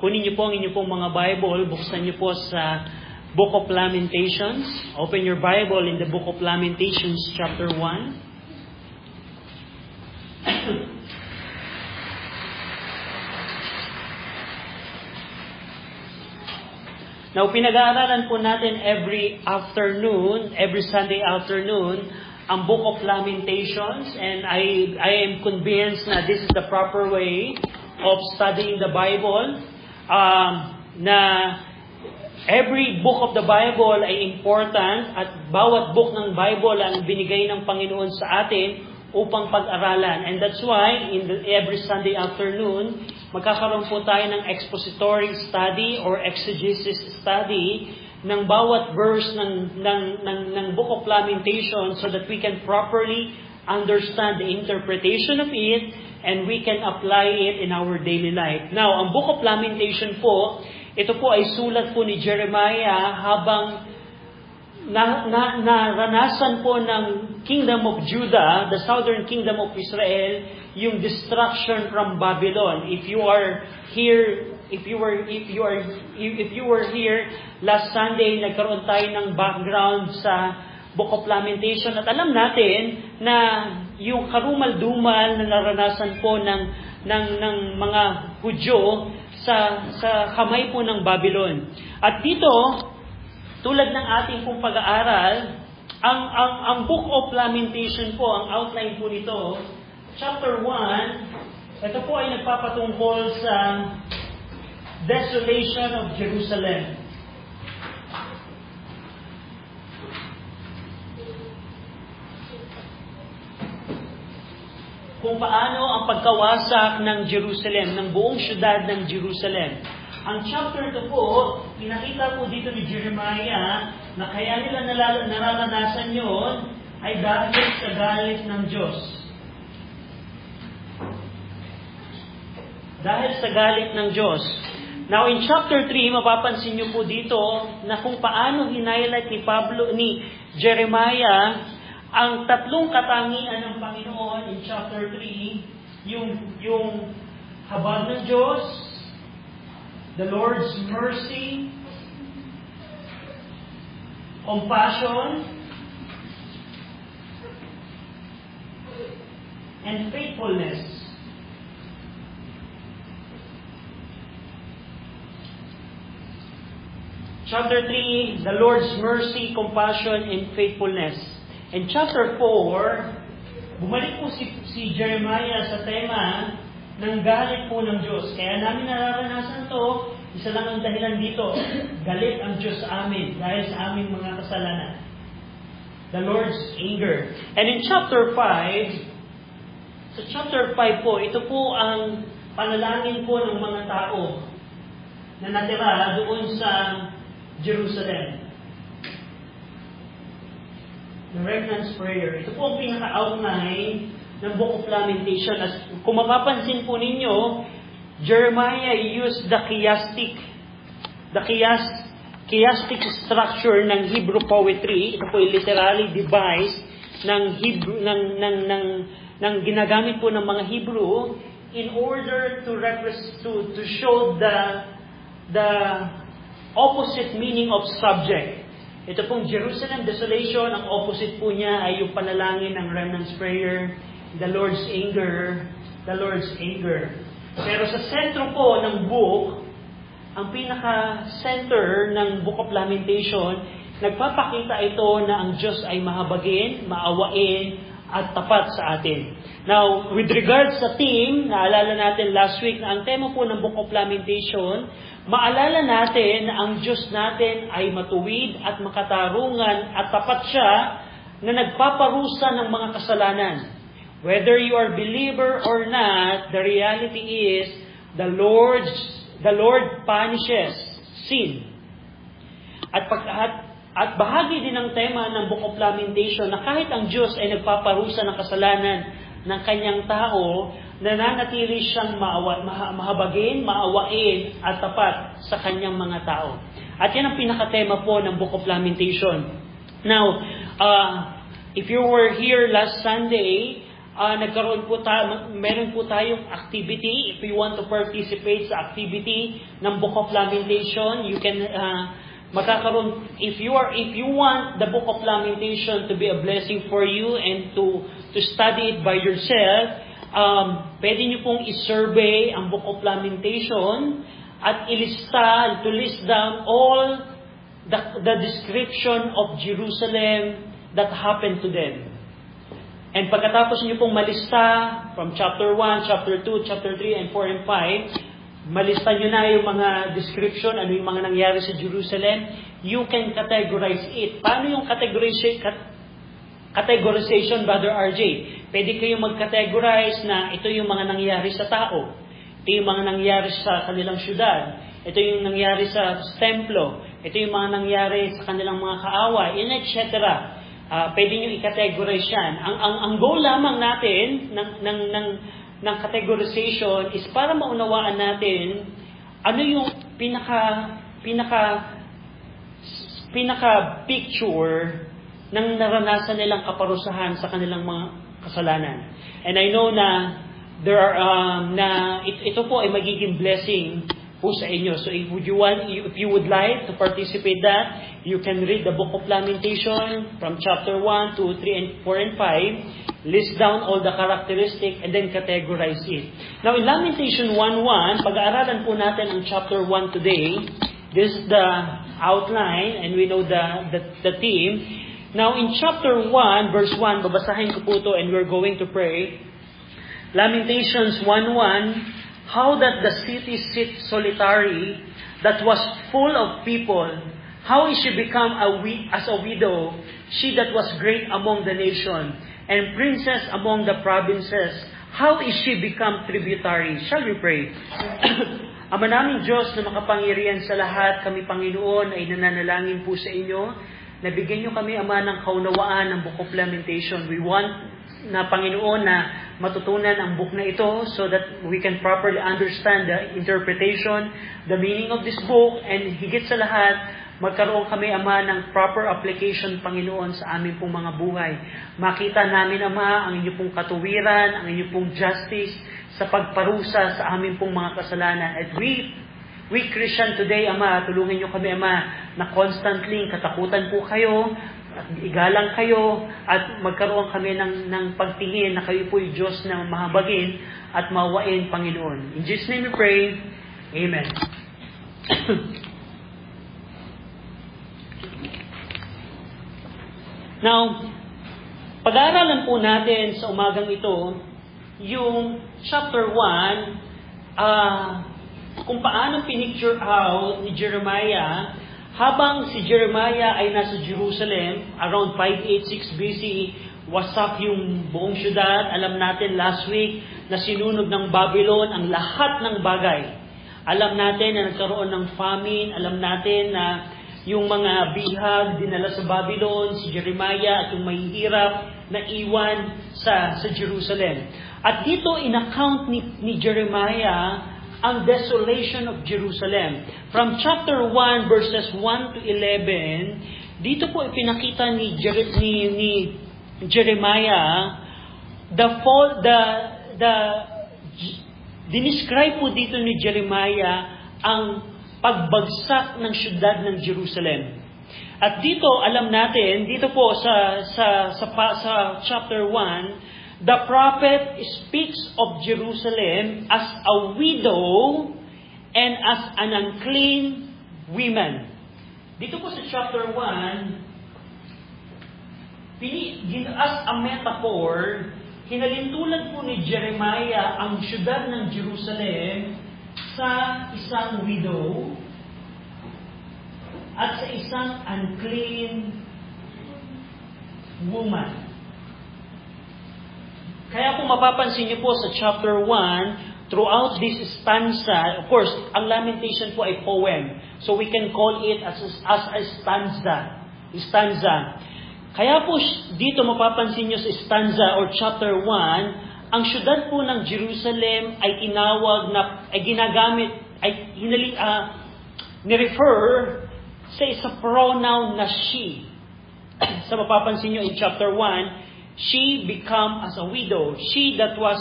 Kunin niyo po ang inyong pong mga Bible, buksan niyo po sa Book of Lamentations. Open your Bible in the Book of Lamentations, chapter 1. Now, pinag-aaralan po natin every Sunday afternoon, ang Book of Lamentations, and I am convinced na this is the proper way of studying the Bible, na every book of the Bible ay important at bawat book ng Bible ang binigay ng Panginoon sa atin upang pag-aralan. And that's why every Sunday afternoon, magkakaroon po tayo ng expository study or exegesis study ng bawat verse ng Book of Lamentations so that we can properly understand the interpretation of it and we can apply it in our daily life. Now, ang Book of Lamentation po, ito po ay sulat po ni Jeremiah habang naranasan po ng Kingdom of Judah, the southern kingdom of Israel, yung destruction from Babylon. If you were here last Sunday, nagkaroon tayo ng background sa Book of Lamentation at alam natin na yung karumal-dumal na naranasan po ng mga Hudyo sa kamay po ng Babylon. At dito, tulad ng ating pong pag-aaral, ang Book of Lamentation po, ang outline po nito, chapter 1, ito po ay nagpapatungkol sa desolation of Jerusalem. Kung paano ang pagkawasak ng Jerusalem, ng buong syudad ng Jerusalem. Ang chapter 2 po, pinakita po dito ni Jeremiah na kaya nila nararanasan yon ay dahil sa galit ng Diyos. Dahil sa galit ng Diyos. Now in chapter 3, mapapansin niyo po dito na kung paano hinighlight ni Jeremiah ang tatlong katangian ng Panginoon in chapter 3, yung habag ng Diyos, the Lord's mercy, compassion, and faithfulness. Chapter 3, the Lord's mercy, compassion, and faithfulness. In chapter 4, bumalik po si Jeremiah sa tema ng galit po ng Diyos. Kaya namin nararanasan to, isa lang ang dahilan dito, galit ang Diyos sa amin dahil sa aming mga kasalanan. The Lord's anger. And in chapter 5, sa chapter 5 po, ito po ang panalangin po ng mga tao na natira doon sa Jerusalem. The Remnant's Prayer. Ito po ang pinaka-outline ng Book of Lamentation. As kung mapapansin po ninyo, Jeremiah used the chiastic structure ng Hebrew poetry. Ito po ay literally devised ng ginagamit po ng mga Hebrew in order to show the opposite meaning of subject. Ito pong Jerusalem desolation, ang opposite po niya ay yung panalangin ng Remnant's Prayer, the Lord's anger. Pero sa sentro po ng book, ang pinaka-center ng Book of Lamentation, nagpapakita ito na ang Diyos ay mahabagin, maawain, at tapat sa atin. Now, with regards sa theme, naalala natin last week na ang tema po ng Book of Lamentation, maalala natin na ang Diyos natin ay matuwid at makatarungan at tapat siya na nagpaparusa ng mga kasalanan. Whether you are believer or not, the reality is the Lord punishes sin. At bahagi din ng tema ng Book of Lamentation na kahit ang Diyos ay nagpaparusa ng kasalanan ng kanyang tao, nananatili siyang mahabagin, maawain, at tapat sa kanyang mga tao. At yan ang pinakatema po ng Book of Lamentation. Now, if you were here last Sunday, meron po tayong activity. If you want to participate sa activity ng Book of Lamentation, you can magkakaroon. If you want the Book of Lamentation to be a blessing for you and to study it by yourself, pwede niyo pong i-survey ang Book of Lamentation at to list down all the description of Jerusalem that happened to them. And pagkatapos niyo pong malista from chapter 1, chapter 2, chapter 3, and 4, and 5, malista niyo na yung mga description, ano yung mga nangyari sa Jerusalem, you can categorize it. Paano yung categorization, Brother RJ? Pwede kayong mag-categorize na ito yung mga nangyari sa tao, ito yung mga nangyari sa kanilang syudad, ito yung nangyari sa templo, ito yung mga nangyari sa kanilang mga kaaway, etc. Pwede nyo i-categorize yan. Ang goal lamang natin ng categorization is para maunawaan natin ano yung pinaka picture ng naranasan nilang kaparusahan sa kanilang mga kasalanan. And I know na there are ito po ay magiging blessing po sa inyo. So if you would like to participate that, you can read the Book of Lamentation from chapter 1, 2, 3, and 4, and 5. List down all the characteristics and then categorize it. Now in Lamentation 1:1, pag-aaralan po natin ang chapter 1 today. This is the outline and we know the theme. Now in chapter 1, verse 1, babasahin ko po ito and we're going to pray. Lamentations 1:1, how that the city sits solitary, that was full of people. How is she become as a widow, she that was great among the nation, and princess among the provinces? How is she become tributary? Shall we pray? Ama naming Diyos na makapangyarihan sa lahat, kami Panginoon ay nananalangin po sa inyo, na bigyan niyo kami, Ama, ng kaunawaan ng Book of Lamentation. We want na Panginoon na matutunan ang book na ito so that we can properly understand the interpretation, the meaning of this book, and higit sa lahat, magkaroon kami, Ama, ng proper application, Panginoon, sa aming pong mga buhay. Makita namin, Ama, ang inyong pong katuwiran, ang inyong pong justice sa pagparusa sa aming pong mga kasalanan. At we Christian today, Ama, tulungan niyo kami, Ama, na constantly katakutan po kayo, at igalang kayo, at magkaroon kami ng pagtingin na kayo po'y Diyos na mahabagin at mawain, Panginoon. In Jesus' name we pray. Amen. Now, pag-aaralan po natin sa umagang ito, yung chapter 1, kung paano pinicture out ni Jeremiah habang si Jeremiah ay nasa Jerusalem, around 586 BC, wasak yung buong syudad. Alam natin last week na sinunog ng Babylon ang lahat ng bagay. Alam natin na nagkaroon ng famine. Alam natin na yung mga bihag dinala sa Babylon, si Jeremiah at yung mahihirap na iwan sa Jerusalem. At dito in-account ni Jeremiah ang desolation of Jerusalem. From chapter 1, verses 1 to 11, dito po ipinakita ni Jeremiah dinescribe po dito ni Jeremiah ang pagbagsak ng syudad ng Jerusalem. At dito, alam natin, dito po sa chapter 1, the prophet speaks of Jerusalem as a widow and as an unclean woman. Dito po sa chapter 1, as a metaphor, hinalintulan po ni Jeremiah ang syudad ng Jerusalem sa isang widow at sa isang unclean woman. Kaya kung mapapansin niyo po sa chapter 1, throughout this stanza, of course, ang Lamentation po ay poem. So we can call it as a stanza. Kaya po dito mapapansin niyo sa stanza or chapter 1, ang syudad po ng Jerusalem ay tinawag na, ay ginagamit, ay ni-refer sa isang pronoun na she. Sa mapapansin niyo in chapter 1, She become as a widow. She that was,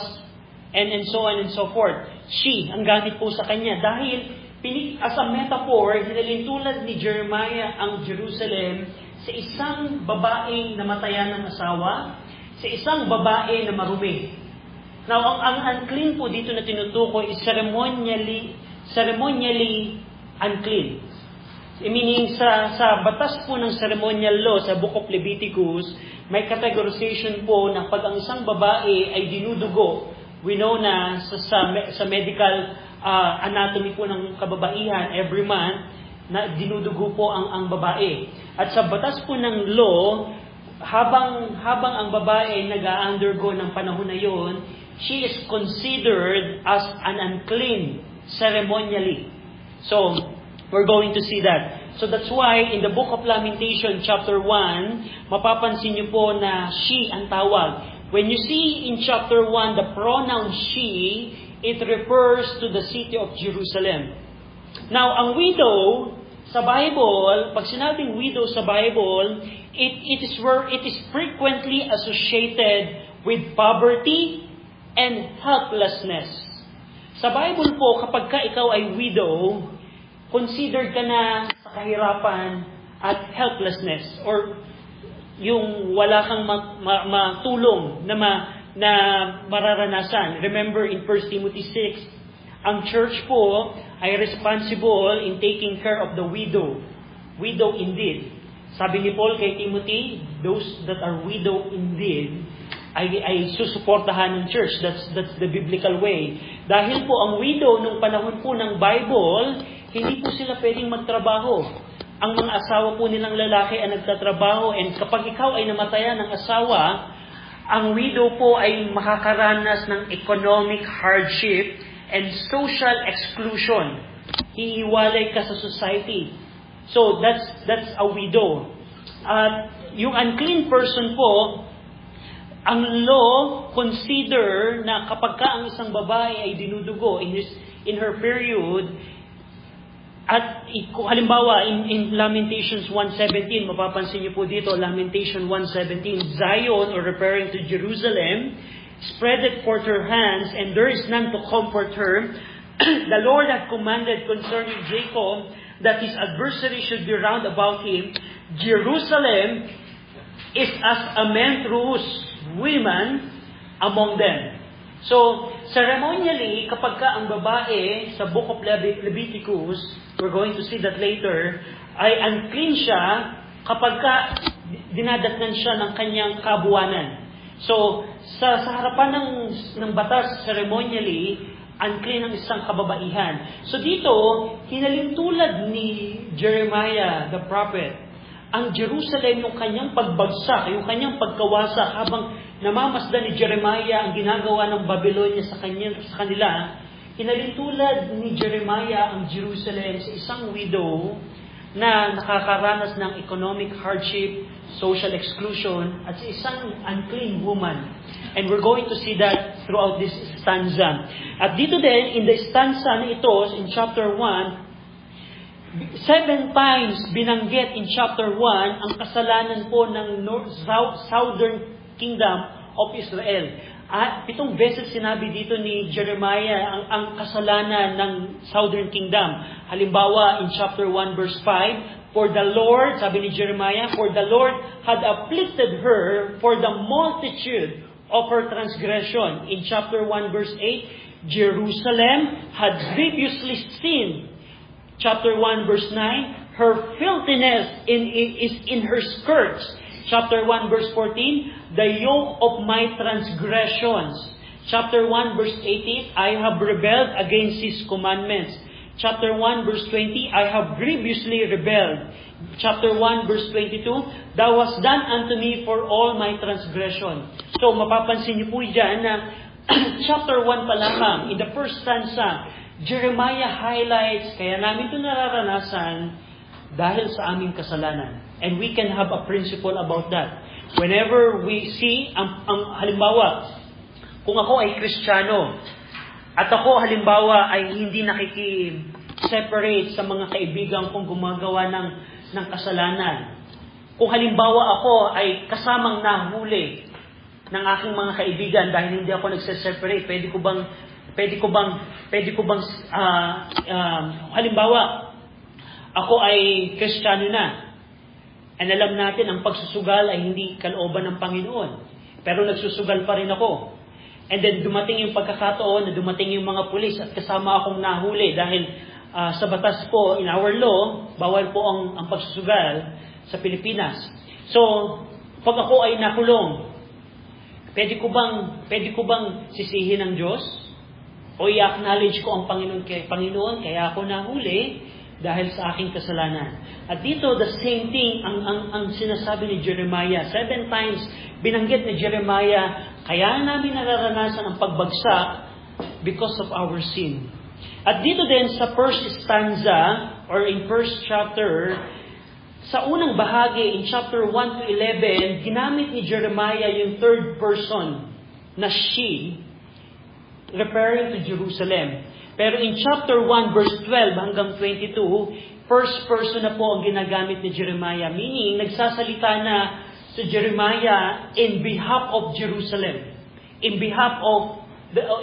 and so on and so forth. She, ang gamit po sa kanya. Dahil, as a metaphor, hinalintulad ni Jeremiah ang Jerusalem sa isang babaeng namatayan ng asawa, sa isang babae na marumi. Now, ang unclean po dito na tinutukoy is ceremonially unclean. Meaning, sa batas po ng ceremonial law, sa Book of Leviticus, may categorization po na pag ang isang babae ay dinudugo, we know na sa medical anatomy po ng kababaihan, every month, na dinudugo po ang babae. At sa batas po ng law, habang ang babae nag-undergo ng panahon na yon, she is considered as an unclean ceremonially. So, we're going to see that. So that's why in the Book of Lamentation, chapter 1, mapapansin niyo po na she ang tawag. When you see in chapter 1 the pronoun she, it refers to the city of Jerusalem. Now, ang widow sa Bible, pag sinabing widow sa Bible, it is frequently associated with poverty and helplessness. Sa Bible po, kapag ka ikaw ay widow, considered ka na sa kahirapan at helplessness, or yung wala kang matulong na mararanasan. Remember in 1 Timothy 6, ang church po ay responsible in taking care of the widow. Widow indeed. Sabi ni Paul kay Timothy, those that are widow indeed ay susuportahan ng church. That's the biblical way. Dahil po ang widow nung panahon po ng Bible, hindi po sila pwedeng magtrabaho. Ang mga asawa po nilang lalaki ay nagtatrabaho, and kapag ikaw ay namatayan ng asawa, ang widow po ay makakaranas ng economic hardship and social exclusion. Hihiwalay ka sa society. So that's a widow. Yung unclean person po, ang law consider na kapag ka ang isang babae ay dinudugo in her period, at halimbawa in Lamentations 1:17, mapapansin niyo po dito, Lamentation 1:17, Zion, or referring to Jerusalem, spreadeth forth her hands, and there is none to comfort her. The Lord hath commanded concerning Jacob that his adversary should be round about him. Jerusalem is as a man throws women among them. So, ceremonially, kapag ka ang babae sa Book of Leviticus, we're going to see that later, ay unclean siya kapag ka dinadatnan siya ng kanyang kabuwanan. So, sa harapan ng batas ceremonially, unclean ang isang kababaihan. So dito, hinalintulad ni Jeremiah the prophet, ang Jerusalem yung kanyang pagbagsak, yung kanyang pagkawasak, habang namamasdan ni Jeremiah ang ginagawa ng Babylonia sa kanila, hinalintulad ni Jeremiah ang Jerusalem sa isang widow na nakakaranas ng economic hardship, social exclusion, at sa isang unclean woman. And we're going to see that throughout this stanza. At dito din, in the stanza na ito, in chapter 1, 7 times binanggit in chapter 1 ang kasalanan po ng southern kingdom of Israel. 7 beses sinabi dito ni Jeremiah ang kasalanan ng southern kingdom. Halimbawa, in chapter 1 verse 5, for the Lord, sabi ni Jeremiah, for the Lord had afflicted her for the multitude of her transgression. In chapter 1 verse 8, Jerusalem had grievously sinned. Chapter 1 verse 9, her filthiness is in her skirts. Chapter 1 verse 14, the yoke of my transgressions. Chapter 1 verse 18, I have rebelled against His commandments. Chapter 1 verse 20, I have grievously rebelled. Chapter 1 verse 22, Thou hast done unto me for all my transgression. So mapapansin niyo po dyan na chapter 1 pa lamang, in the first stanza, Jeremiah highlights, kaya namin ito nararanasan dahil sa aming kasalanan. And we can have a principle about that. Whenever we see, halimbawa, kung ako ay Kristiyano, at ako halimbawa ay hindi nakiki-separate sa mga kaibigan kong gumagawa ng kasalanan. Kung halimbawa ako ay kasamang nahuli ng aking mga kaibigan dahil hindi ako nagse-separate. Pwede ko bang halimbawa, ako ay Kristiyano na. And alam natin, ang pagsusugal ay hindi kalooban ng Panginoon. Pero nagsusugal pa rin ako. And then dumating yung pagkakataon na dumating yung mga pulis at kasama akong nahuli dahil sa batas po, in our law, bawal po ang pagsusugal sa Pilipinas. So, pag ako ay nakulong, pwede ko bang sisihin ng Diyos? O i-acknowledge ko ang Panginoon, kaya ako nahuli dahil sa aking kasalanan. At dito, the same thing ang sinasabi ni Jeremiah. 7 times binanggit ni Jeremiah, kaya namin nararanasan ang pagbagsak because of our sin. At dito din sa first stanza, or in first chapter, sa unang bahagi, in chapter 1 to 11, ginamit ni Jeremiah yung third person na she, referring to Jerusalem. Pero in chapter 1, verse 12 hanggang 22, first person na po ang ginagamit ni Jeremiah. Meaning, nagsasalita na si Jeremiah in behalf of Jerusalem. In behalf of a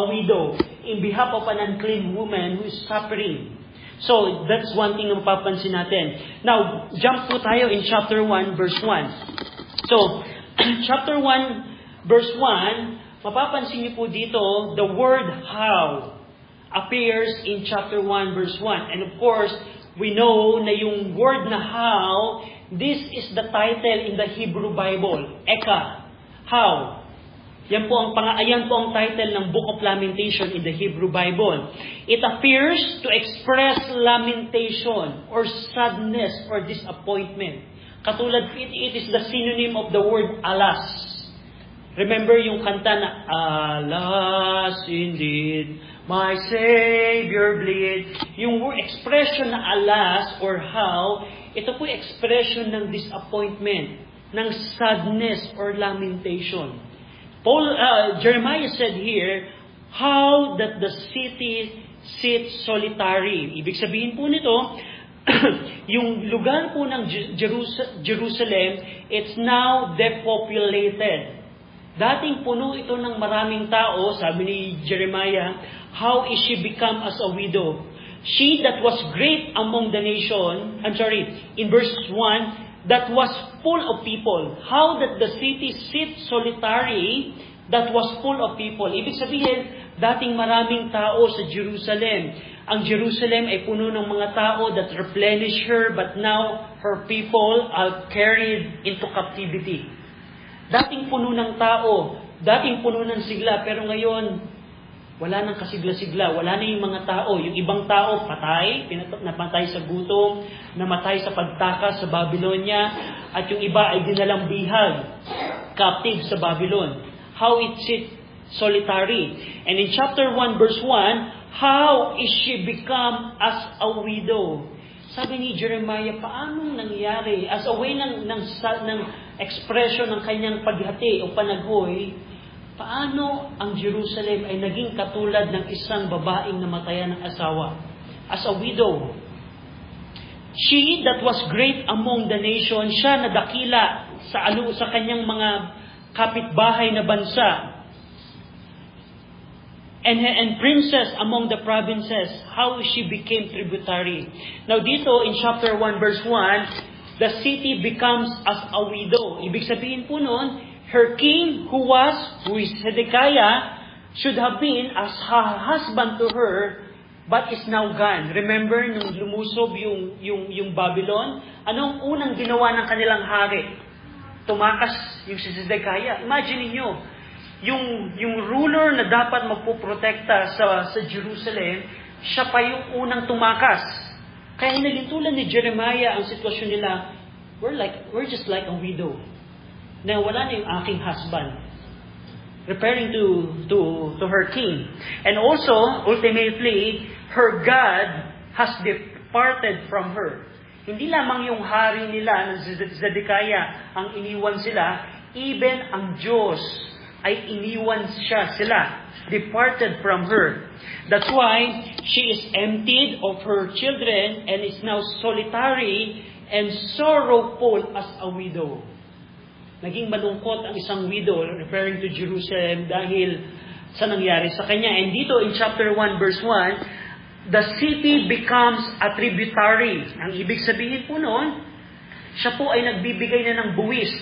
widow. In behalf of an unclean woman who is suffering. So, that's one thing na mapapansin natin. Now, jump po tayo in chapter 1, verse 1. So, chapter 1, verse 1, mapapansin niyo po dito, the word how appears in chapter 1, verse 1. And of course, we know na yung word na how, this is the title in the Hebrew Bible. Eka. How. Ayan po ang title ng Book of Lamentation in the Hebrew Bible. It appears to express lamentation or sadness or disappointment. Katulad, it is the synonym of the word alas. Remember yung kanta na, alas indeed, my Savior bleed. Yung expression na alas or how, ito po expression ng disappointment, ng sadness or lamentation. Jeremiah said here, how that the city sits solitary. Ibig sabihin po nito, yung lugar po ng Jerusalem, it's now depopulated. Dating puno ito ng maraming tao, sabi ni Jeremiah, how is she become as a widow? She that was great among the nation, in verse 1, that was full of people. How that the city sits solitary, that was full of people. Ibig sabihin, dating maraming tao sa Jerusalem. Ang Jerusalem ay puno ng mga tao that replenish her, but now her people are carried into captivity. Dating puno ng tao, dating puno ng sigla, pero ngayon, wala nang kasigla-sigla, wala na yung mga tao. Yung ibang tao, patay, napatay sa gutom, namatay sa pagtakas sa Babylonia, at yung iba ay dinalang bihag, captive sa Babylon. How it sits solitary. And in chapter 1, verse 1, how is she become as a widow? Sabi ni Jeremiah, paano nangyari? As a way ng expression ng kanyang paghati o panaghoy, paano ang Jerusalem ay naging katulad ng isang babaeng namatayan ng asawa? As a widow. She that was great among the nation, siya na dakila sa kanyang mga kapitbahay na bansa. And princess among the provinces, how she became tributary. Now dito in chapter 1 verse 1, the city becomes as a widow. Ibig sabihin po noon, her king who is Hezekiah, should have been as her husband to her, but is now gone. Remember nung lumusob yung Babylon, anong unang ginawa ng kanilang hari? Tumakas yung si Hezekiah. Imagine niyo, yung ruler na dapat magpoprotekta sa Jerusalem, siya pa yung unang tumakas. Kaya hinalintulan ni Jeremiah ang sitwasyon nila, we're just like a widow. Na wala na yung aking husband. Referring to her king. And also, ultimately, her God has departed from her. Hindi lamang yung hari nila ng Zedekiah ang iniwan sila, even ang Diyos ay iniwan sila, departed from her. That's why she is emptied of her children and is now solitary and sorrowful as a widow. Naging malungkot ang isang widow, referring to Jerusalem, dahil sa nangyari sa kanya. And dito in chapter 1 verse 1, the city becomes a tributary. Ang ibig sabihin po noon, siya po ay nagbibigay na ng buwis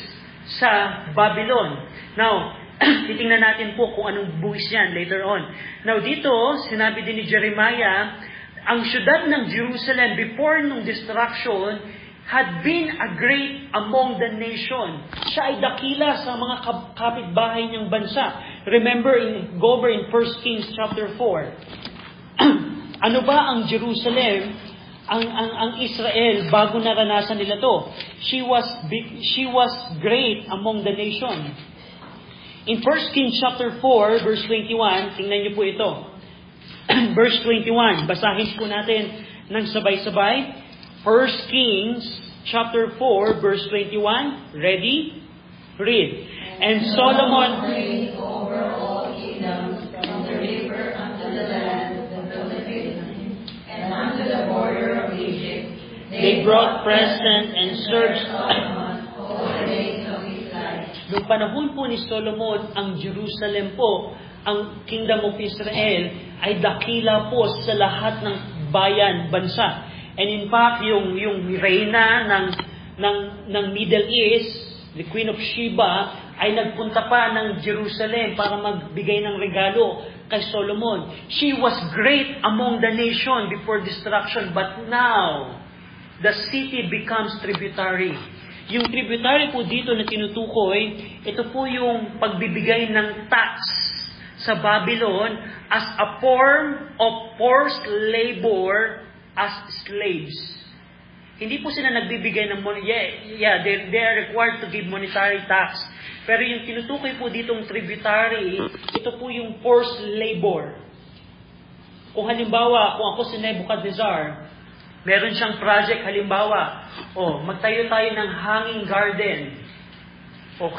sa Babylon. Now, titingnan natin po kung anong buwis yan later on. Now dito, sinabi din ni Jeremiah, ang syudad ng Jerusalem before nung destruction had been a great among the nation. Siya ay dakila sa mga kapitbahay niyang bansa. Remember, go over in 1 Kings chapter 4. Ano ba ang Jerusalem? Ang Israel, bago naranasan nila to, she was great among the nation. In 1 Kings chapter 4, verse 21, tingnan niyo po ito. Verse 21, basahin po natin ng sabay-sabay. 1 Kings chapter 4, verse 21. Ready? Read. And Solomon reigned over all kingdoms, from the river unto the land of the Philippines, and unto the border of Egypt. They brought present and served Solomon all the days of his life. Noong panahon po ni Solomon, ang Jerusalem po, ang Kingdom of Israel, ay dakila po sa lahat ng bayan, bansa. And in fact, yung reyna ng Middle East, the Queen of Sheba, ay nagpunta pa ng Jerusalem para magbigay ng regalo kay Solomon. She was great among the nation before destruction, but now, the city becomes tributary. Yung tributary po dito na tinutukoy, ito po yung pagbibigay ng tax sa Babylon as a form of forced labor as slaves. Hindi po sila nagbibigay ng money. They are required to give monetary tax. Pero yung tinutukoy po ditong tributary, ito po yung forced labor. Kung halimbawa, kung ako si Nebuchadnezzar, meron siyang project, halimbawa, magtayo tayo ng hanging garden.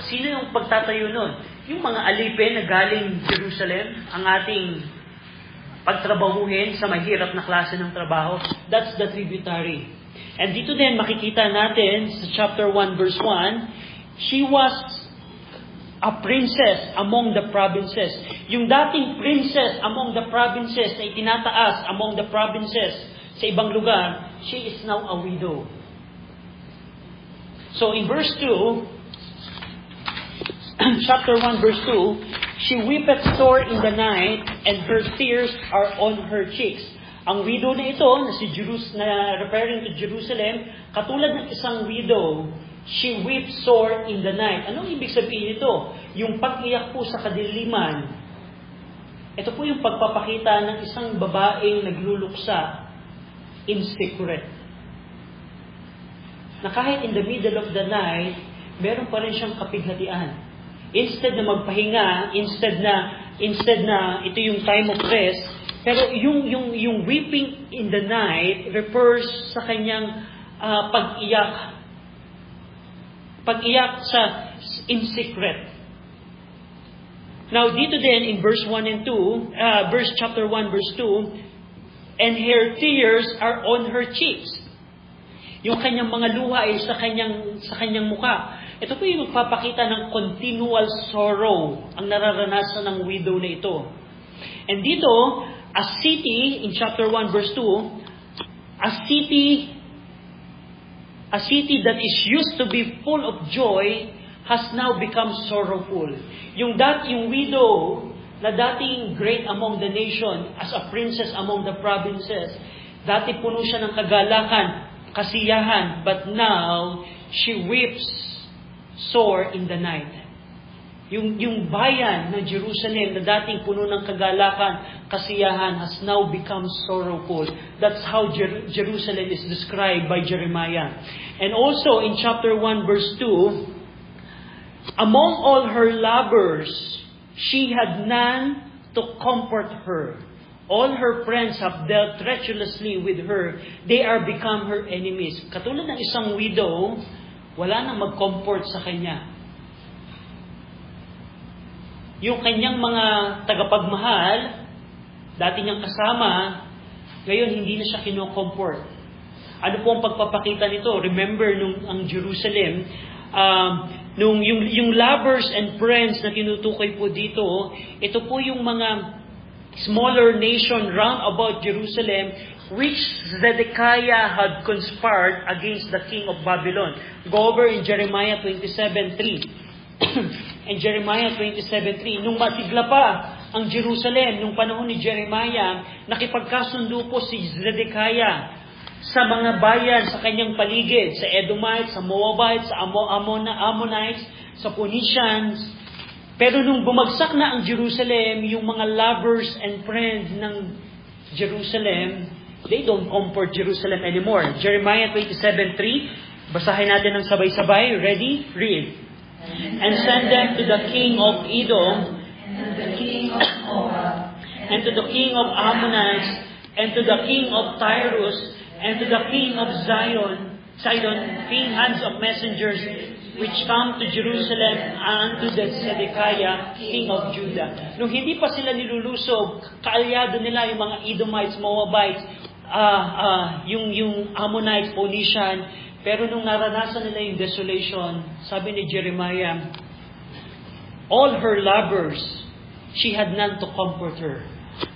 Sino yung pagtatayo nun? Yung mga alipin na galing Jerusalem, ang ating pagtrabahuhin sa mahirap na klase ng trabaho. That's the tributary. And dito din makikita natin sa chapter 1 verse 1, she was a princess among the provinces. Yung dating princess among the provinces na itinataas among the provinces sa ibang lugar, she is now a widow. So in verse 2, chapter 1 verse 2, she weepeth sore in the night, and her tears are on her cheeks. Ang widow na ito, na referring to Jerusalem, katulad ng isang widow, she weeps sore in the night. Anong ibig sabihin ito? Yung pag-iyak po sa kadiliman. Ito po yung pagpapakita ng isang babaeng nagluluksa in secret. Na kahit in the middle of the night, meron pa rin siyang kapighatian. Instead na magpahinga, instead na ito yung time of rest, pero yung weeping in the night refers sa kanyang pag-iyak sa in secret. Now dito din in verse 1 and 2, chapter 1 verse 2, and her tears are on her cheeks. Yung kanyang mga luha ay sa kanyang mukha. Ito po yung magpapakita ng continual sorrow ang nararanasan ng widow na ito. And dito, a city, in chapter 1 verse 2, a city that is used to be full of joy has now become sorrowful. Yung widow na dating great among the nation, as a princess among the provinces, dati puno siya ng kagalakan, kasiyahan, but now, she weeps sore in the night. Yung bayan ng Jerusalem na dating puno ng kagalakan, kasiyahan, has now become sorrowful. That's how Jerusalem is described by Jeremiah. And also in chapter 1 verse 2, among all her lovers, she had none to comfort her. All her friends have dealt treacherously with her. They are become her enemies. Katulad ng isang widow, wala nang mag-comfort sa kanya. Yung kanyang mga tagapagmahal, dati niyang kasama, ngayon hindi na siya kino-comfort. Ano po ang pagpapakita nito? Remember, ang Jerusalem, Yung lovers and friends na tinutukoy po dito, ito po yung mga smaller nation round about Jerusalem which Zedekiah had conspired against the king of Babylon. Go over in Jeremiah 27:3. In Jeremiah 27:3, nung matigla pa ang Jerusalem, nung panahon ni Jeremiah, nakipagkasundo po si Zedekiah sa mga bayan sa kanyang paligid, sa Edomites, sa Moabites, sa Ammonites, sa Phoenicians. Pero nung bumagsak na ang Jerusalem, yung mga lovers and friends ng Jerusalem, they don't comfort Jerusalem anymore. Jeremiah 27:3, basahin natin ng sabay-sabay. Ready? Read. And send them to the king of Edom, and the king of Moab, and to the king of Ammonites, and to the king of Tyrus, and to the king of Sidon, king hands of messengers, which come to Jerusalem unto the Zedekiah, king of Judah. Nung hindi pa sila nilulusob, kaalyado nila yung mga Edomites, Moabites, yung Ammonites, Phoenician. Pero nung naranasan nila yung desolation, sabi ni Jeremiah, all her lovers, she had none to comfort her.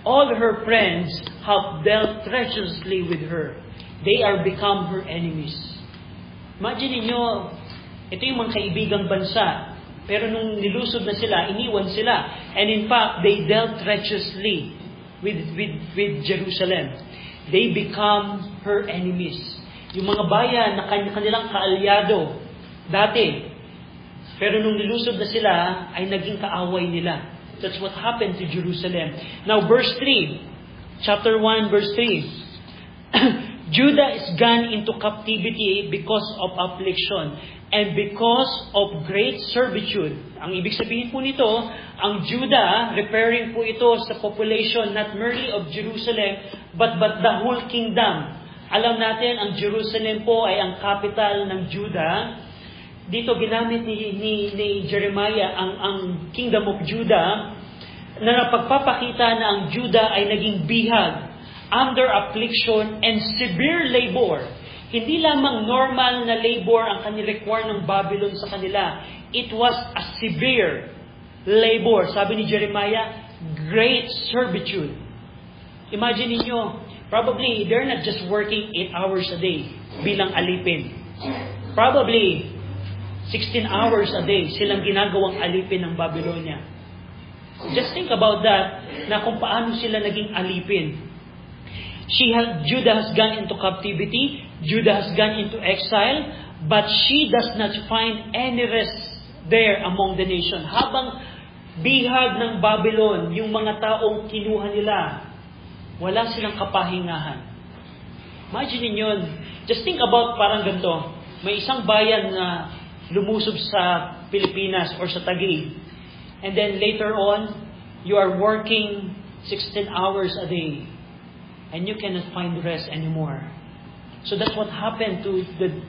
All her friends have dealt treacherously with her. They are become her enemies. Imagine niyo, ito yung mga kaibigang bansa. Pero nung nilusod na sila, iniwan sila. And in fact, they dealt treacherously with Jerusalem. They become her enemies. Yung mga bayan na kanilang kaalyado dati. Pero nung nilusod na sila, ay naging kaaway nila. That's what happened to Jerusalem. Now, verse 3. Chapter 1, verse 3. Judah is gone into captivity because of affliction and because of great servitude. Ang ibig sabihin po nito, ang Judah, referring po ito sa population not merely of Jerusalem, but the whole kingdom. Alam natin, ang Jerusalem po ay ang capital ng Judah. Dito ginamit ni Jeremiah ang kingdom of Judah na napagpapakita na ang Judah ay naging bihag under affliction and severe labor. Hindi lamang normal na labor ang kanirequire ng Babylon sa kanila. It was a severe labor. Sabi ni Jeremiah, great servitude. Imagine niyo, probably they're not just working 8 hours a day bilang alipin. Probably 16 hours a day silang ginagawang alipin ng Babylonia. Just think about that, na kung paano sila naging alipin. Judah has gone into captivity, Judah has gone into exile, but she does not find any rest there among the nation. Habang bihag ng Babylon, yung mga taong kinuha nila, wala silang kapahingahan. Imagine niyo, just think about parang ganito, may isang bayan na lumusob sa Pilipinas or sa Taguig, and then later on, you are working 16 hours a day, and you cannot find rest anymore. So that's what happened to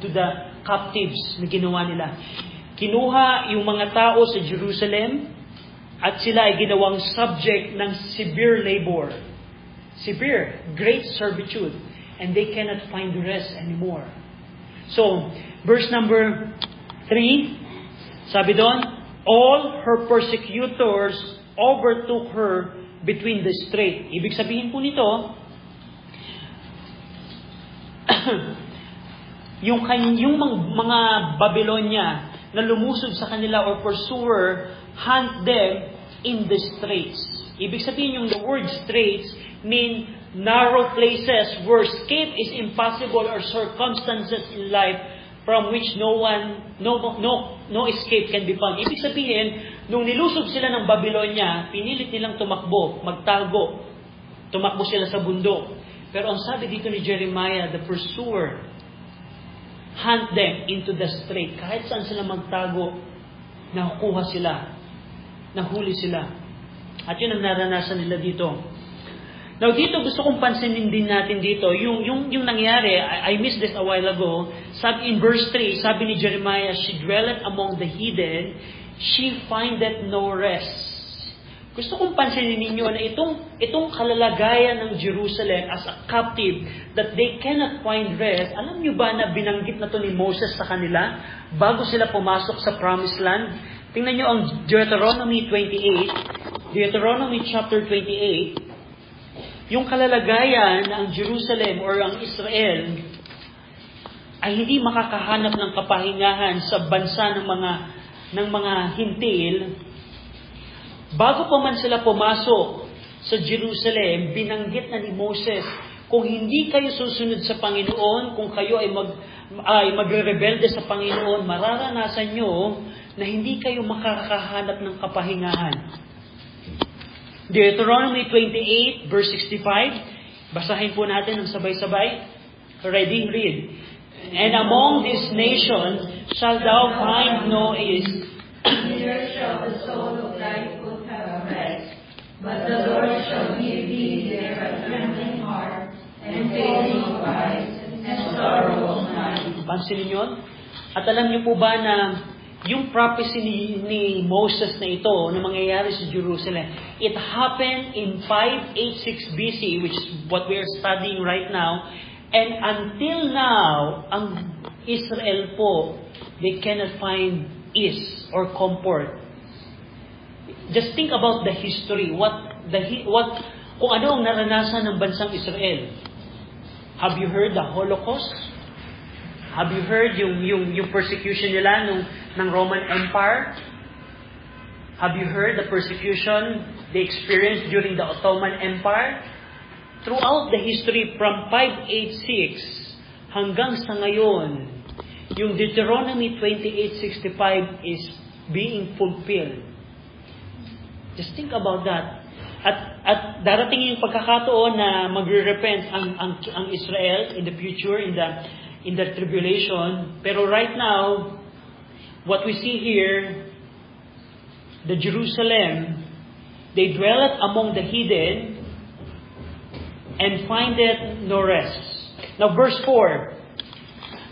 the captives na ginawa nila. Kinuha yung mga tao sa Jerusalem at sila ay ginawang subject ng severe labor. Severe, great servitude. And they cannot find rest anymore. So, verse number 3, sabi doon, all her persecutors overtook her between the strait. Ibig sabihin po nito, yung mga Babylonia na lumusod sa kanila or pursuer hunt them in the straits. Ibig sabihin yung the word straits mean narrow places where escape is impossible or circumstances in life from which no escape can be found. Ibig sabihin, nung nilusob sila ng Babylonia, pinilit nilang tumakbo, magtago. Tumakbo sila sa bundok. Pero ang sabi dito ni Jeremiah, the pursuer hunt them into the strait. Kahit saan sila magtago, nakukuha sila. Nahuli sila. At yun ang naranasan nila dito. Now dito gusto kong pansinin din natin dito, yung nangyari, I missed this a while ago, sabi in verse 3, sabi ni Jeremiah, she dwelleth among the heathen, she findeth no rest. Gusto kong pansinin ninyo na itong kalalagayan ng Jerusalem as a captive that they cannot find rest, alam nyo ba na binanggit na to ni Moses sa kanila bago sila pumasok sa Promised Land? Tingnan nyo ang Deuteronomy 28, Deuteronomy chapter 28, yung kalalagayan ng Jerusalem or ang Israel ay hindi makakahanap ng kapahingahan sa bansa ng mga hintil. Bago pa man sila pumasok sa Jerusalem, binanggit na ni Moses, kung hindi kayo susunod sa Panginoon, kung kayo ay magre-rebelde sa Panginoon, mararanasan nyo na hindi kayo makakahanap ng kapahingahan. Deuteronomy 28, verse 65. Basahin po natin ng sabay-sabay. Ready? Read. And among these nations shall thou find no ease. Neither shall the soul of thy foot have rest, but the Lord shall give thee there a trembling heart, and failing of eyes, and sorrow of mind. Pansinin yun? At alam niyo po ba na yung prophecy ni Moses na ito, na mangyayari sa Jerusalem, it happened in 586 BC, which is what we are studying right now, and until now, ang Israel po, they cannot find ease or comfort. Just think about the history. Kung ano ang naranasan ng bansang Israel. Have you heard the Holocaust? Have you heard yung persecution nila ng Roman Empire? Have you heard the persecution they experienced during the Ottoman Empire? Throughout the history from 586 hanggang sa ngayon, yung Deuteronomy 28:65 is being fulfilled. Just think about that. At darating yung pagkakataon na magre-repent ang Israel in the future, in the tribulation. Pero right now, what we see here, the Jerusalem, they dwelleth among the heathen and findeth no rest. Now verse 4.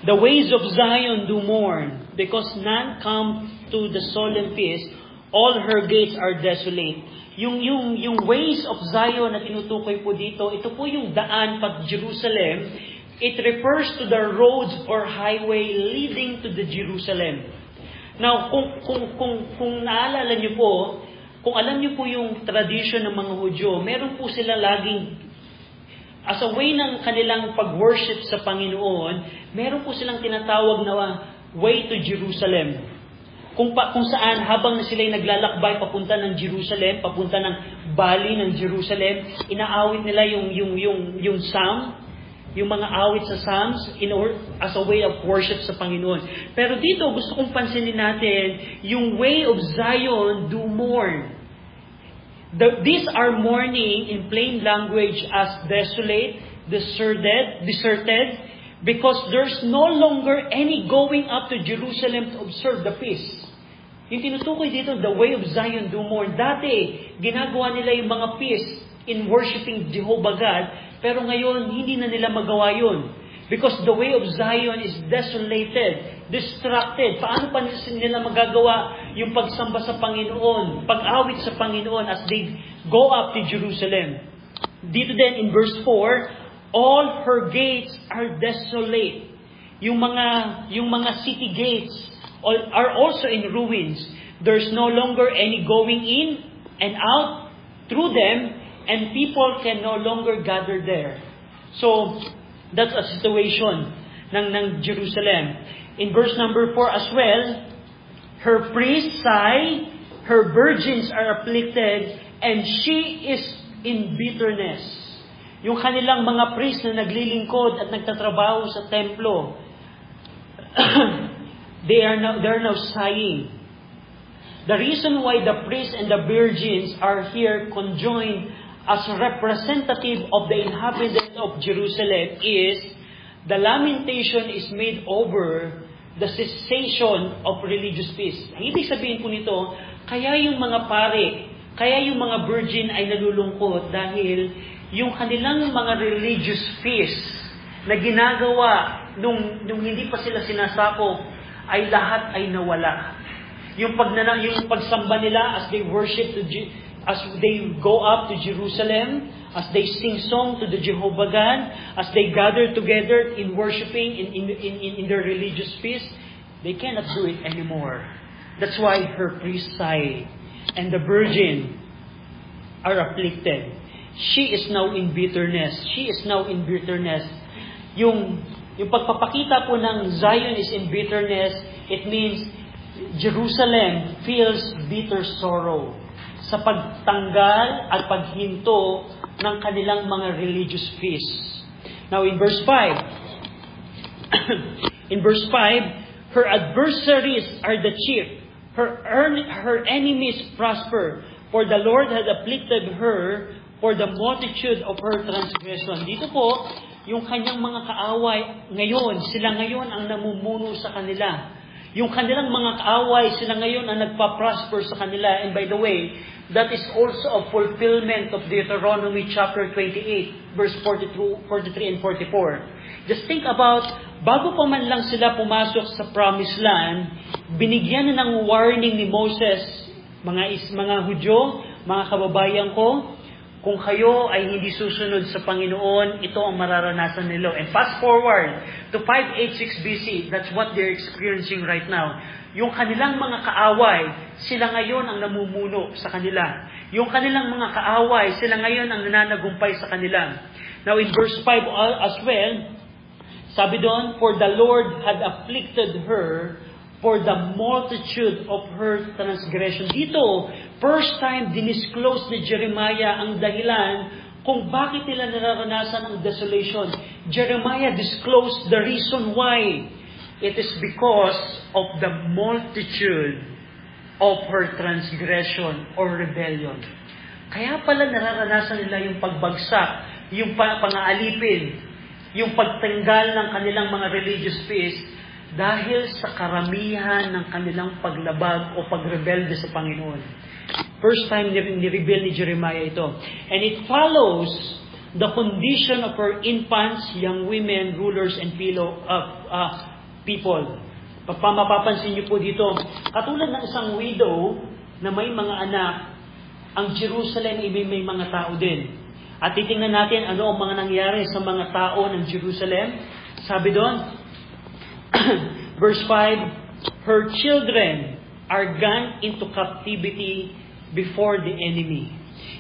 The ways of Zion do mourn, because none come to the solemn feast. All her gates are desolate. Yung ways of Zion na tinutukoy po dito, ito po yung daan pag Jerusalem. It refers to the roads or highway leading to the Jerusalem. Now, kung naalala niyo po, kung alam niyo po yung tradition ng mga Hudyo, meron po sila laging as a way ng kanilang pag-worship sa Panginoon, meron po silang tinatawag na way to Jerusalem. Kung saan, habang sila'y naglalakbay papunta ng Jerusalem, papunta ng bali ng Jerusalem, inaawit nila yung psalm, yung mga awit sa psalms, as a way of worship sa Panginoon. Pero dito, gusto kong pansinin natin, yung way of Zion do mourn. These are mourning in plain language as desolate, deserted, because there's no longer any going up to Jerusalem to observe the feast. Yung tinutukoy dito, the way of Zion do mourn. Dati, ginagawa nila yung mga feast in worshiping Jehovah God, pero ngayon, hindi na nila magawa yun. Because the way of Zion is desolated, distracted. Paano pa nila magagawa yung pagsamba sa Panginoon, pag-awit sa Panginoon as they go up to Jerusalem? Dito din in verse 4, all her gates are desolate. Yung mga city gates are also in ruins. There's no longer any going in and out through them, and people can no longer gather there. So, that's a situation ng Jerusalem. In verse number 4 as well, her priests sigh, her virgins are afflicted, and she is in bitterness. Yung kanilang mga priests na naglilingkod at nagtatrabaho sa templo, they're now sighing. The reason why the priests and the virgins are here conjoined as representative of the inhabitants of Jerusalem is the lamentation is made over the cessation of religious feast. Ang ibig sabihin po nito, kaya yung mga pare, kaya yung mga virgin ay nalulungkot dahil yung kanilang mga religious feast na ginagawa nung hindi pa sila sinasakop ay lahat ay nawala. Yung pagsamba nila as they worship as they go up to Jerusalem, as they sing song to the Jehovah God, as they gather together in worshiping in their religious feast, they cannot do it anymore. That's why her priest sigh, and the virgin are afflicted. She is now in bitterness. She is now in bitterness. Yung pagpapakita po ng Zion is in bitterness, it means Jerusalem feels bitter sorrow sa pagtanggal at paghinto ng kanilang mga religious feasts. Now in verse 5, her adversaries are the chief. Her enemies prosper, for the Lord had afflicted her for the multitude of her transgression. Dito po, yung kanyang mga kaaway ngayon, sila ngayon ang namumuno sa kanila. Yung kanilang mga kaaway, sila ngayon ang nagpa-prosper sa kanila. And by the way, that is also a fulfillment of Deuteronomy chapter 28, verse 43 and 44. Just think about, bago pa man lang sila pumasok sa Promised Land, binigyan na ng warning ni Moses, mga Hudyo, mga kababayan ko, kung kayo ay hindi susunod sa Panginoon, ito ang mararanasan nila. And fast forward to 586 BC, that's what they're experiencing right now. Yung kanilang mga kaaway, sila ngayon ang namumuno sa kanila. Yung kanilang mga kaaway, sila ngayon ang nananagumpay sa kanila. Now in verse 5 as well, sabi doon, for the Lord had afflicted her for the multitude of her transgression. Dito, first time dinisclose ni Jeremiah ang dahilan kung bakit nila nararanasan ang desolation. Jeremiah disclosed the reason why. It is because of the multitude of her transgression or rebellion. Kaya pala nararanasan nila yung pagbagsak, yung pang-aalipin, yung pagtanggal ng kanilang mga religious feasts dahil sa karamihan ng kanilang paglabag o pagrebelde sa Panginoon. First time ni-reveal ni Jeremiah ito. And it follows the condition of her infants, young women, rulers, and people. Mapapansin niyo po dito, katulad ng isang widow na may mga anak, ang Jerusalem ay may mga tao din. At titingnan natin ano ang mga nangyari sa mga tao ng Jerusalem. Sabi doon, verse 5, her children are gone into captivity before the enemy.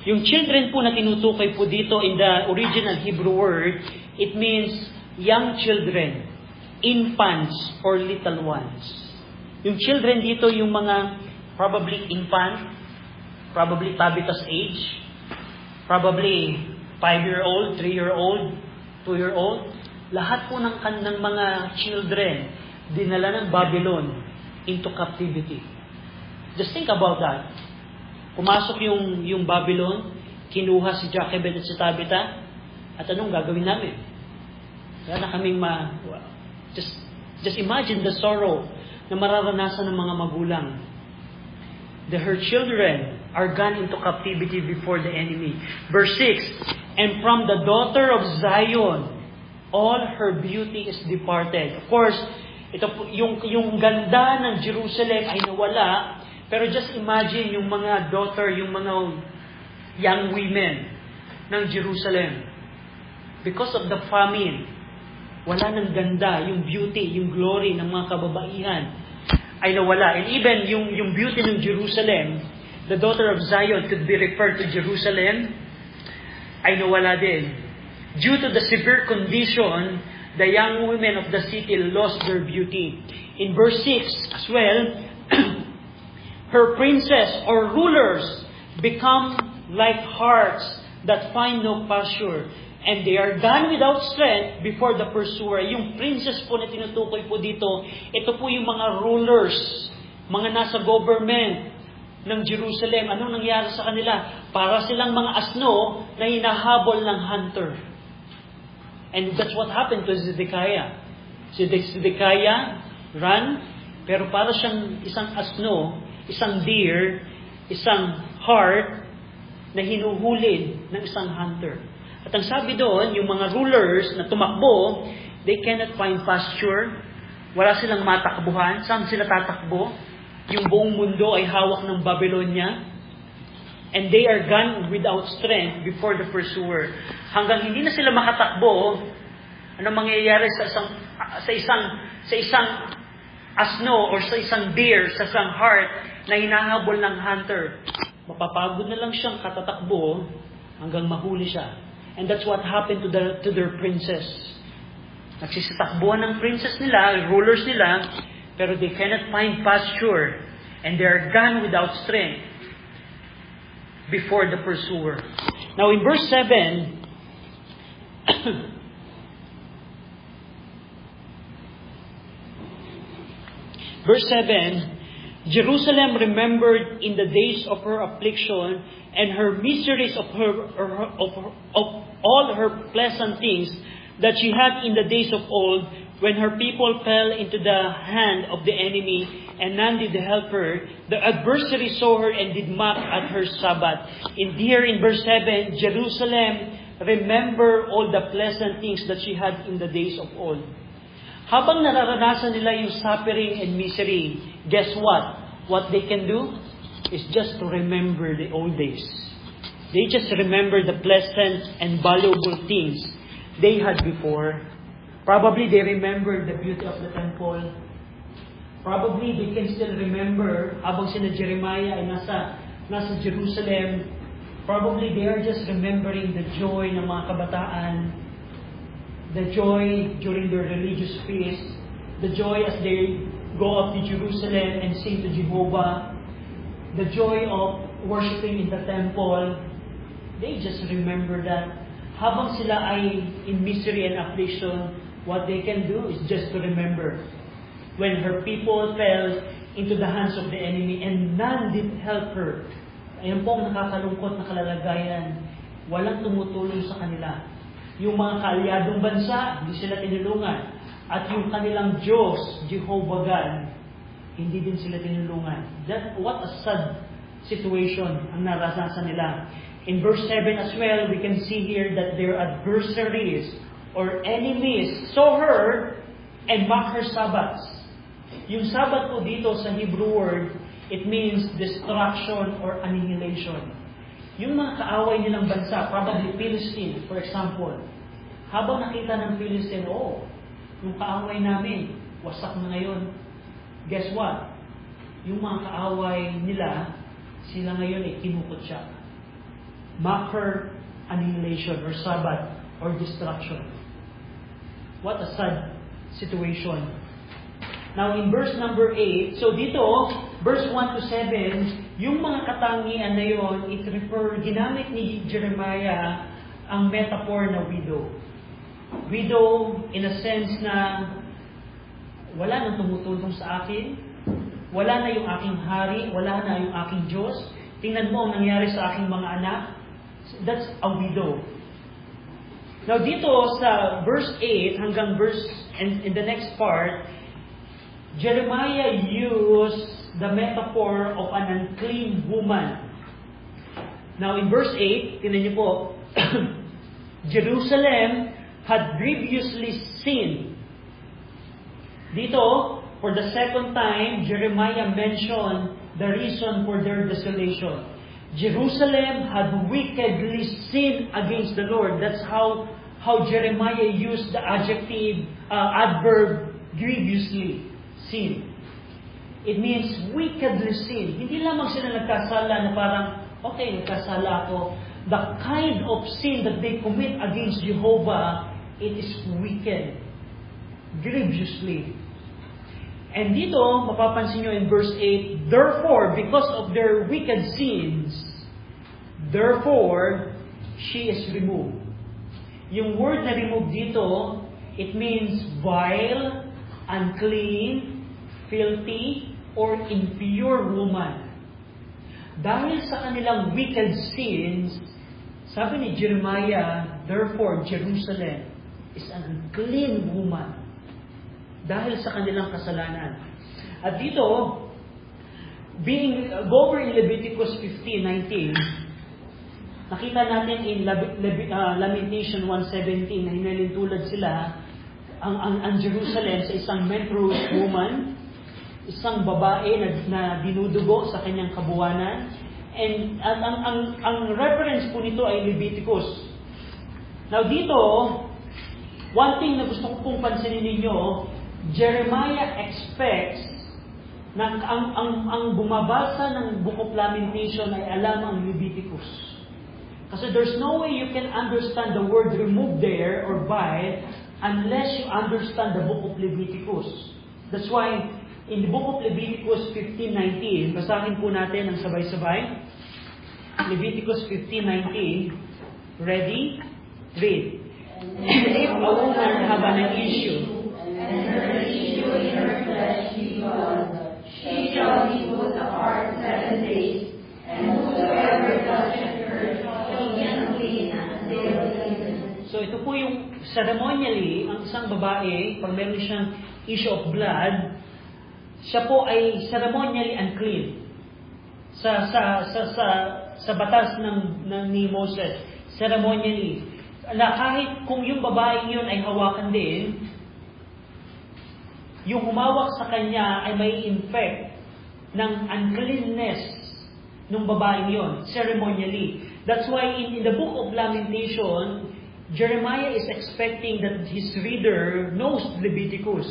Yung children po na tinutukoy po dito in the original Hebrew word, it means young children, infants, or little ones. Yung children dito, yung mga probably infant, probably Tabitha's age, probably 5-year-old, 3-year-old, 2-year-old, lahat po ng mga children dinala ng Babylon into captivity. Just think about that. Pumasok yung Babylon, kinuha si Jochebed at si Tabitha, at anong gagawin namin? Wala na kaming just imagine the sorrow na mararanasan ng mga magulang. Her children are gone into captivity before the enemy. Verse 6, and from the daughter of Zion, all her beauty is departed. Of course, ito yung ganda ng Jerusalem ay nawala, pero just imagine yung mga daughter, yung mga young women ng Jerusalem. Because of the famine, wala ng ganda, yung beauty, yung glory ng mga kababaihan ay nawala. And even yung beauty ng Jerusalem, the daughter of Zion could be referred to Jerusalem, ay nawala din. Due to the severe condition, the young women of the city lost their beauty. In verse 6 as well, her princes or rulers become like harts that find no pasture, and they are gone without strength before the pursuer. Yung princess po na tinutukoy po dito, ito po yung mga rulers, mga nasa government ng Jerusalem. Anong nangyari sa kanila? Para silang mga asno na hinahabol ng hunter. And that's what happened to Zedekiah. Zedekiah ran, pero para siyang isang asno, isang deer, isang hart na hinuhulid ng isang hunter. At ang sabi doon, yung mga rulers na tumakbo, they cannot find pasture. Wala silang matakbuhan. Saan sila tatakbo? Yung buong mundo ay hawak ng Babylonia. and they are gone without strength before the pursuer. Hanggang hindi na sila makatakbo, ano mangyayari sa isang asno or sa isang deer, sa isang hart na hinahabol ng hunter? Mapapagod na lang siyang katatakbo hanggang mahuli siya. And that's what happened to their princess. Nagsisitakbuhan ng princess nila, rulers nila, pero they cannot find pasture, and they are gone without strength before the pursuer. Now in verse 7, verse 7, Jerusalem remembered in the days of her affliction and her miseries of all her pleasant things that she had in the days of old, when her people fell into the hand of the enemy, and none did help her. The adversary saw her and did mock at her Sabbath. And here in verse 7, Jerusalem remember all the pleasant things that she had in the days of old. Habang nararanasan nila yung suffering and misery, guess what? What they can do is just to remember the old days. They just remember the pleasant and valuable things they had before. Probably they remember the beauty of the temple. Probably they can still remember habang sina Jeremiah ay nasa Jerusalem. Probably they are just remembering the joy ng mga kabataan, the joy during their religious feast, the joy as they go up to Jerusalem and sing to Jehovah, the joy of worshiping in the temple. They just remember that. Habang sila ay in misery and affliction, what they can do is just to remember when her people fell into the hands of the enemy and none did help her. Ayan po ang nakakalungkot na kalalagayan. Walang tumutulong sa kanila. Yung mga kaalyadong bansa, hindi sila tinulungan. At yung kanilang Diyos, Jehovah God, hindi din sila tinulungan. What a sad situation ang naranasan nila. In verse 7 as well, we can see here that their adversaries or enemies saw her and mocked her Sabbaths. Yung Sabbath po dito sa Hebrew word, it means destruction or annihilation. Yung mga kaaway nilang bansa, probably Philistine, for example, habang nakita ng Philistine, yung kaaway namin, wasak na ngayon. Guess what? Yung mga kaaway nila, sila ngayon ay kinukot siya. Mock her annihilation or Sabbath or destruction. What a sad situation. Now in verse number 8, so dito, verse 1 to 7, yung mga katangian na yon, ginamit ni Jeremiah ang metaphor na widow. Widow in a sense na wala nang tumutulong sa akin, wala na yung aking hari, wala na yung aking Diyos. Tingnan mo ang nangyari sa aking mga anak. That's a widow. Now dito sa verse 8 hanggang verse and in the next part, Jeremiah used the metaphor of an unclean woman. Now in verse 8, tingnan niyo po, Jerusalem had grievously sinned. Dito, for the second time, Jeremiah mentioned the reason for their desolation. Jerusalem had wickedly sinned against the Lord. That's how Jeremiah used the adverb grievously sin. It means wickedly sin. Hindi lamang sila nagkasala na parang, okay, nagkasala ako. The kind of sin that they commit against Jehovah, it is wicked. Grievously. And dito, mapapansin nyo in verse 8, therefore, because of their wicked sins, therefore, she is removed. Yung word na remove dito, it means vile, unclean, filthy, or impure woman. Dahil sa kanilang wicked sins, sabi ni Jeremiah, therefore, Jerusalem is an unclean woman. Dahil sa kanilang kasalanan. At dito, go over in Leviticus 15:19, nakita natin in Lamentation 1:17 na hinalintulad sila ang Jerusalem sa isang menstruous woman, isang babae na dinudugo sa kanyang kabuwanan, And ang reference po nito ay Leviticus. Now dito, one thing na gusto ko pong pansinin ninyo, Jeremiah expects na ang bumabasa ng Book of Lamentation ay alam ang Leviticus. Kasi there's no way you can understand the word remove there or buy unless you understand the Book of Leviticus. That's why in the Book of Leviticus 15:19, basahin po natin ang sabay-sabay. Leviticus 15:19, ready? Read. And if a woman have an issue, and her issue in her flesh be blood, she shall be put apart 7 days, and whosoever toucheth her shall be unclean until evening. So ito po yung ceremonially, ang isang babae, pag meron siyang issue of blood, siya po ay ceremonially unclean sa batas ni Moses. Ceremonially, na kahit kung yung babaeng yun ay hawakan din, yung humawak sa kanya ay may infect ng uncleanness ng babaeng yon, ceremonially. That's why in the Book of Lamentation, Jeremiah is expecting that his reader knows Leviticus.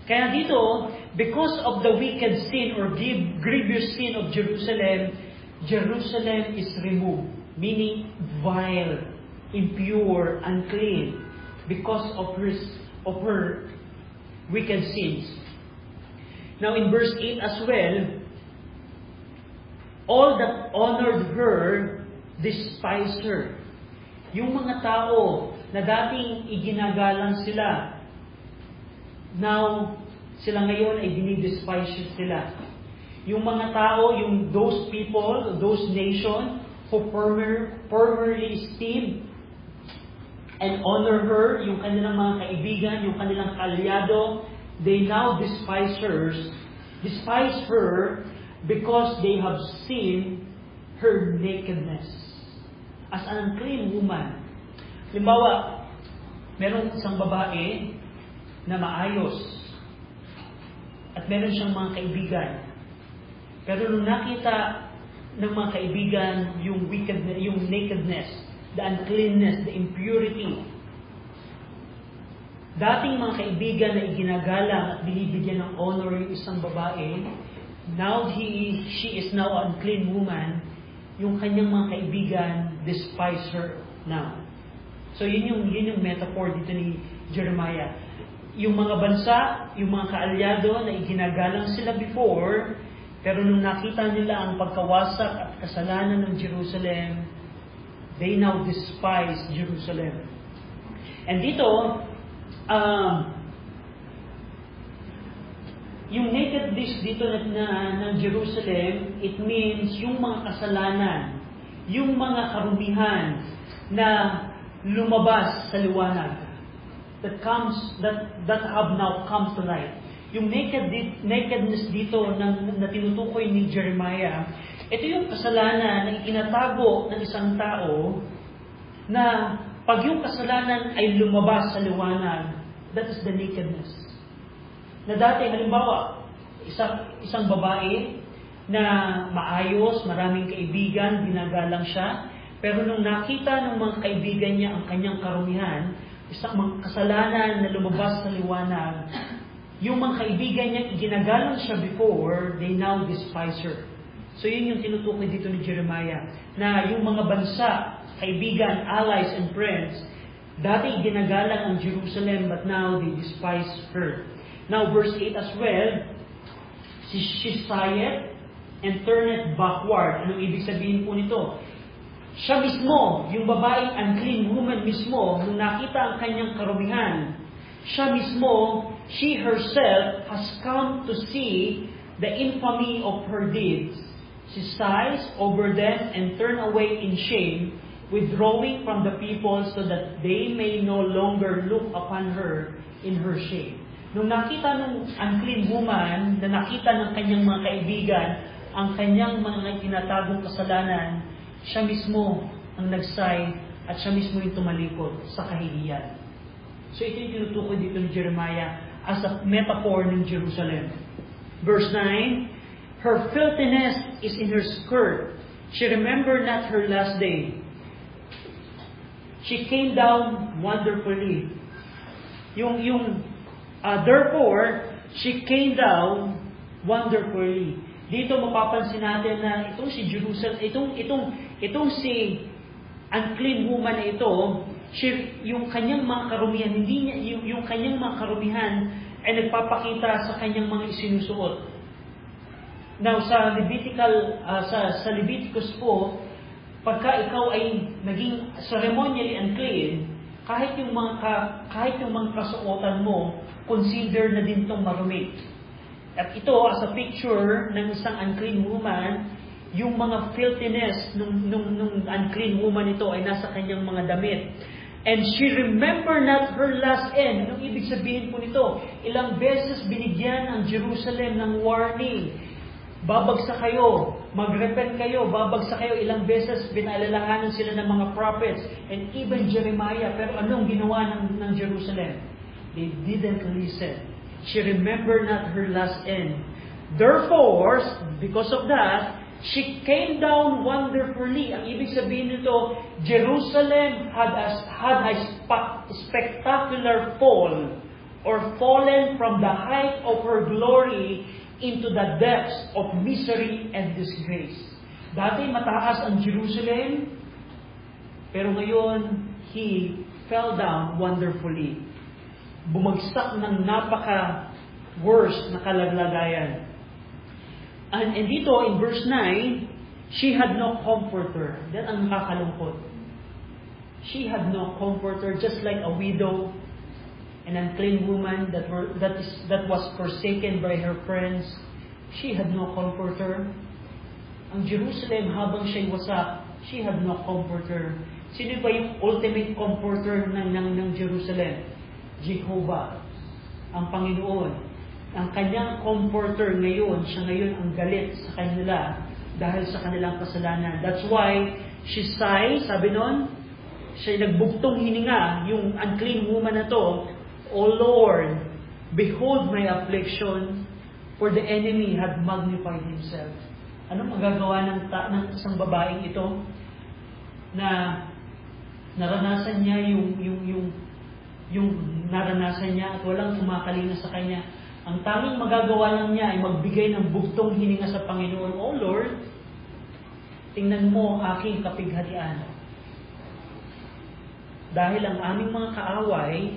Kaya dito, because of the wicked sin or grievous sin of Jerusalem, Jerusalem is removed, meaning vile, impure, unclean, because of her wicked sins. Now in verse 8 as well, all that honored her despised her. Yung mga tao na dating iginagalang sila, now sila ngayon ay dinidespise sila. Yung mga tao, those people, those nations who formerly esteemed and honor her, yung kanilang mga kaibigan, yung kanilang kaalyado, they now despise her because they have seen her nakedness as an unclean woman. Halimbawa, merong isang babae na maayos at meron siyang mga kaibigan. Pero nung nakita ng mga kaibigan yung nakedness, the uncleanness, the impurity, dating mga kaibigan na iginagalang at binibigyan ng honor yung isang babae, now she is now an unclean woman, yung kanyang mga kaibigan despise her now. So yun yung metaphor dito ni Jeremiah. Yung mga bansa, yung mga kaalyado na iginagalang sila before, pero nung nakita nila ang pagkawasak at kasalanan ng Jerusalem, they now despise Jerusalem. And dito, yung nakedness dito ng Jerusalem, it means yung mga kasalanan, yung mga karumihan na lumabas sa liwanag that have now come to light. Yung nakedness dito na tinutukoy ni Jeremiah, ito yung kasalanan na itinatago ng isang tao na pag yung kasalanan ay lumabas sa liwanag, that is the nakedness. Na dati, halimbawa, isang babae na maayos, maraming kaibigan, ginagalang siya, pero nung nakita ng mga kaibigan niya ang kanyang karumihan, isang mga kasalanan na lumabas sa liwanag, yung mga kaibigan niya, ginagalang siya before, they now despise her. So yun yung tinutukoy dito ni Jeremiah, na yung mga bansa, kaibigan, allies, and friends, dati ginagalang ang Jerusalem, but now they despise her. Now, verse 8 as well, she sighed and turned backward. Anong ibig sabihin po nito? Siya mismo, yung babaeng unclean woman mismo, nung nakita ang kanyang karumihan, siya mismo, she herself has come to see the infamy of her deeds. She sighs over them and turn away in shame, withdrawing from the people so that they may no longer look upon her in her shame. Nung nakita ng unclean woman, na nakita ng kanyang mga kaibigan, ang kanyang mga tinatagong kasalanan, siya mismo ang nagsay at siya mismo yung tumalikod sa kahihiyan. So ito yung tinutukoy dito ni Jeremiah as a metaphor ng Jerusalem. Verse 9, her filthiness is in her skirt, She remembered not her last day. She came down wonderfully. Therefore, she came down wonderfully. Dito mapapansin natin na itong si Jerusalem, itong si unclean woman na ito, yung kanyang mga karumihan, hindi niya, yung kanyang mga karumihan ay nagpapakita sa kanyang mga isinusuot. Now, sa Leviticus po, pagka ikaw ay naging ceremonially unclean, kahit yung mga kasuotan mo, consider na din itong marumi. At ito, as a picture ng isang unclean woman, yung mga filthiness nung unclean woman ito ay nasa kanyang mga damit. And she remembered not her last end. Anong ibig sabihin po nito? Ilang beses binigyan ang Jerusalem ng warning. Babagsak kayo, mag-repent kayo, babagsak kayo. Ilang beses pinaalalahanan sila ng mga prophets and even Jeremiah. Pero anong ginawa ng Jerusalem? They didn't listen. She remembered not her last end. Therefore, because of that, she came down wonderfully. Ang ibig sabihin nito, Jerusalem had a spectacular fall or fallen from the height of her glory into the depths of misery and disgrace. Dati mataas ang Jerusalem, pero ngayon, he fell down wonderfully. Bumagsak ng napaka-worst na kalalagayan. And dito, in verse 9, she had no comforter. That ang nakakalungkot. She had no comforter, just like a widow, an unclean woman that was forsaken by her friends. She had no comforter. Ang Jerusalem, habang siya'y wasak, she had no comforter. Sino ba yung ultimate comforter ng Jerusalem? Jehovah, ang Panginoon. Ang kanyang comforter ngayon, siya ngayon ang galit sa kanila dahil sa kanilang kasalanan. That's why she sighs, sabi nun, siya nagbugtong hininga, yung unclean woman na to, O Lord, behold my affliction, for the enemy had magnified himself. Anong magagawa ng isang babaeng ito na naranasan niya yung naranasan niya at walang kumakalina sa kanya? Ang tanging magagawa lang niya ay magbigay ng bugtong hininga sa Panginoon. O Lord, tingnan mo ang aking kapighatian. Dahil ang aming mga kaaway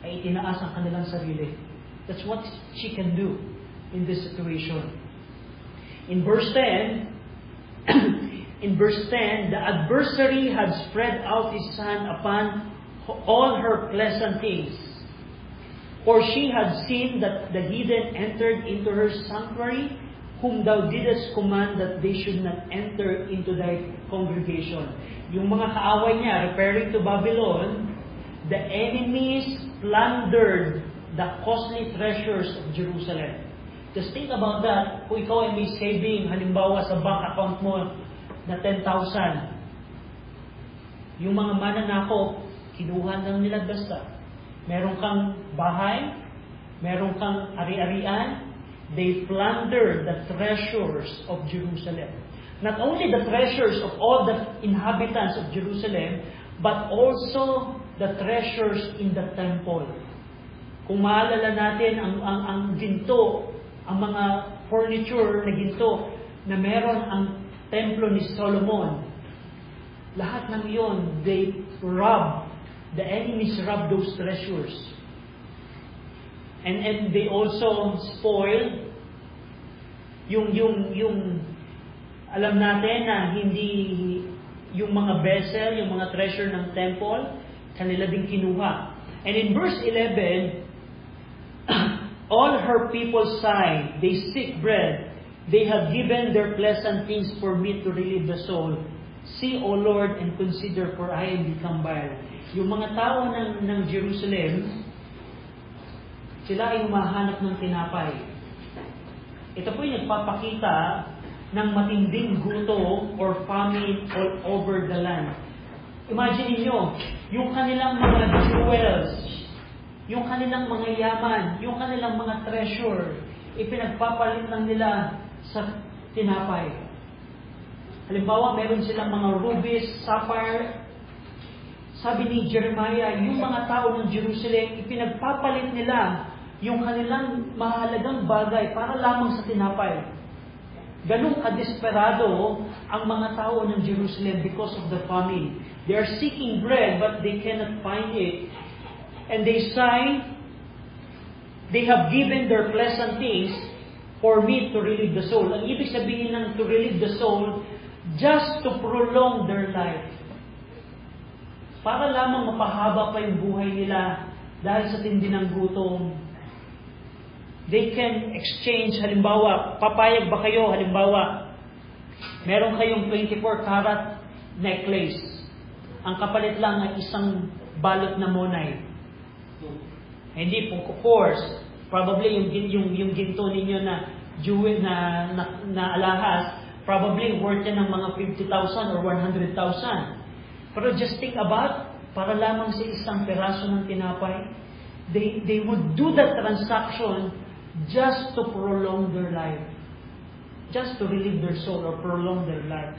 ay itinaas ang kanilang sarili. That's what she can do in this situation. In verse 10, the adversary had spread out his hand upon all her pleasant things. For she had seen that the heathen entered into her sanctuary, whom thou didst command that they should not enter into thy congregation. Yung mga kaaway niya, referring to Babylon, the enemies plundered the costly treasures of Jerusalem. Just think about that. Kung ikaw ay may saving, halimbawa sa bank account mo na 10,000, yung mga mananakop, kinuha lang nila basta. Meron kang bahay, meron kang ari-arian, they plundered the treasures of Jerusalem. Not only the treasures of all the inhabitants of Jerusalem, but also the treasures in the temple. Kung maalala natin ang ginto, ang mga furniture na ginto na meron ang templo ni Solomon, lahat ng iyon, the enemies robbed those treasures. And they also spoiled yung alam natin na hindi yung mga vessel, yung mga treasure ng temple, kanila din kinuha. And in verse 11, all her people sigh, they seek bread, they have given their pleasant things for me to relieve the soul. See, O Lord, and consider, for I am become vile. Yung mga tao ng Jerusalem, sila ay humahanap ng tinapay. Ito po yung nagpapakita ng matinding gutom or famine all over the land. Imagine niyo, yung kanilang mga jewels, yung kanilang mga yaman, yung kanilang mga treasure, ipinagpapalit lang nila sa tinapay. Halimbawa, meron silang mga rubies, sapphire. Sabi ni Jeremiah, yung mga tao ng Jerusalem, ipinagpapalit nila yung kanilang mahalagang bagay para lamang sa tinapay. Ganun kadesperado ang mga tao ng Jerusalem because of the famine. They are seeking bread but they cannot find it. And they sigh, they have given their pleasant things for me to relieve the soul. Ang ibig sabihin ng to relieve the soul, just to prolong their life. Para lamang mapahaba pa yung buhay nila dahil sa tindi ng gutom. They can exchange, halimbawa, papayag ba kayo, halimbawa, meron kayong 24 karat necklace. Ang kapalit lang ay isang balot na monay. Hindi po, of course, probably yung ginto ninyo na jewel na alahas, probably worth yan ng mga 50,000 or 100,000. Pero just think about, para lamang sa isang peraso ng tinapay, they would do that transaction just to prolong their life. Just to relieve their soul or prolong their life.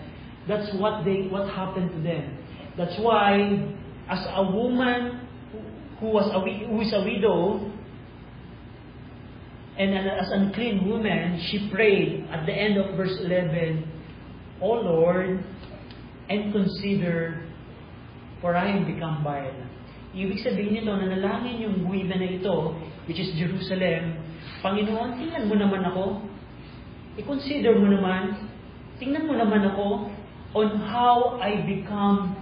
That's what happened to them. That's why, as a woman who is a widow, and as an unclean woman, she prayed at the end of verse 11, O Lord, and consider, for I am become vile. Ibig sabihin nito, nanalangin yung buwiban na ito, which is Jerusalem, Panginoon, tingnan mo naman ako. I-consider mo naman, tingnan mo naman ako on how I become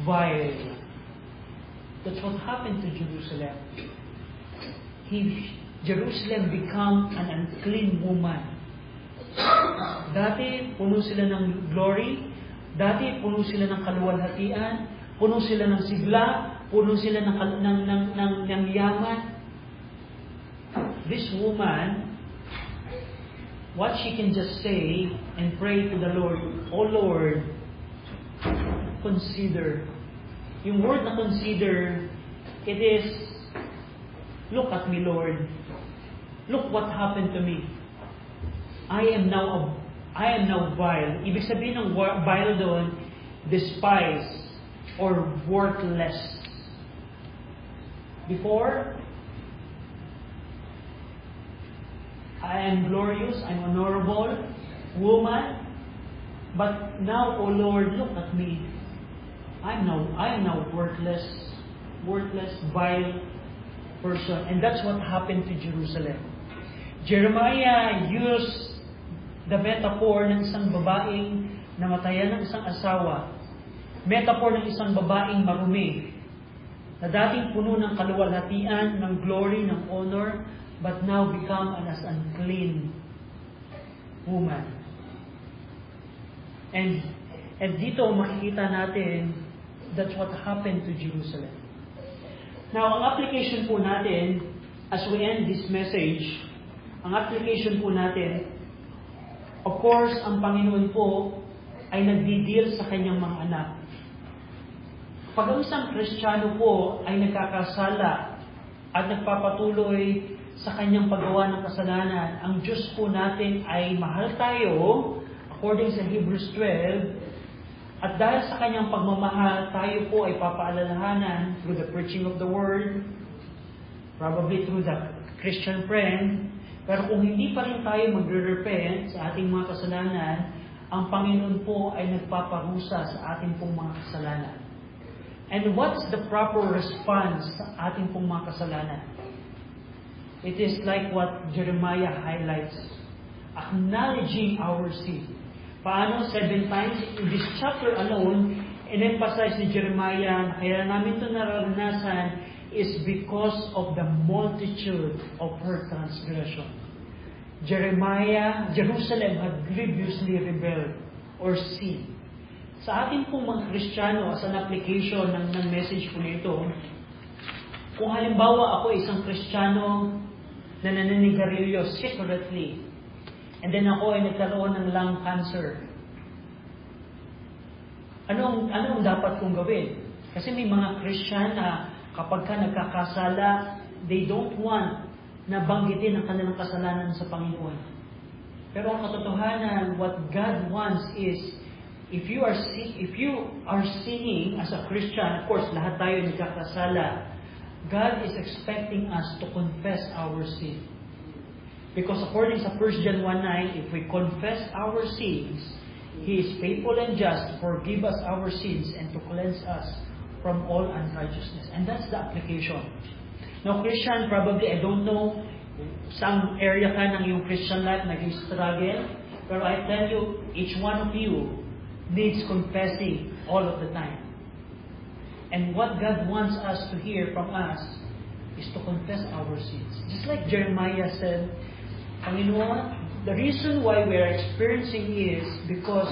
vile. That's what happened to Jerusalem. Jerusalem become an unclean woman. Dati, puno sila ng glory. Dati, puno sila ng kaluwalhatian. Puno sila ng sigla. Puno sila ng yaman. This woman, what she can just say and pray to the Lord, O Lord, consider. Yung word na consider, it is, look at me, Lord. Look what happened to me. I am now vile. Ibig sabihin ng vile doon, despised or worthless. Before, I am glorious, I'm honorable woman. But now, O Lord, look at me. I am now worthless, vile person. And that's what happened to Jerusalem. Jeremiah used the metaphor ng isang babaeng namatayan ng isang asawa. Metaphor ng isang babaeng marumi na dating puno ng kaluwalhatian, ng glory, ng honor, but now become as unclean woman. And dito makikita natin that's what happened to Jerusalem. Now, ang application po natin, as we end this message, ang application po natin, of course, ang Panginoon po ay nagdi-deal sa kanyang mga anak. Pag ang isang Kristiyano po ay nagkakasala at nagpapatuloy sa kanyang paggawa ng kasalanan, ang Diyos po natin ay mahal tayo, according sa Hebrews 12, at dahil sa kanyang pagmamahal, tayo po ay papaalalahanan through the preaching of the Word, probably through the Christian friend. Pero kung hindi pa rin tayo magre-repent sa ating mga kasalanan, ang Panginoon po ay nagpaparusa sa ating pong mga kasalanan. And what's the proper response sa ating pong mga kasalanan? It is like what Jeremiah highlights, acknowledging our sin. Paano 7 times in this chapter alone, in-emphasize ni Jeremiah, kaya namin ito naranasan, is because of the multitude of her transgression. Jerusalem had grievously rebelled or sinned. Sa ating pong mga Kristiyano, as an application ng message po nito, kung halimbawa ako isang Kristiyano na naninigarilyo secretly, and then ako ay nagkaroon ng lung cancer, anong dapat kong gawin? Kasi may mga Kristiyano na kapag ka nagkakasala, they don't want na banggitin ang kanilang kasalanan sa Panginoon. Pero ang katotohanan, what God wants is if you are sinning as a Christian, of course, lahat tayo nagkakasala. God is expecting us to confess our sin. Because according to 1 John 1:9, if we confess our sins, He is faithful and just to forgive us our sins and to cleanse us from all unrighteousness. And that's the application. Now, Christian, probably, I don't know, some area ka ng iyong Christian life nag-struggle, pero I tell you, each one of you needs confessing all of the time. And what God wants us to hear from us is to confess our sins. Just like Jeremiah said, Panginoon, the reason why we are experiencing is because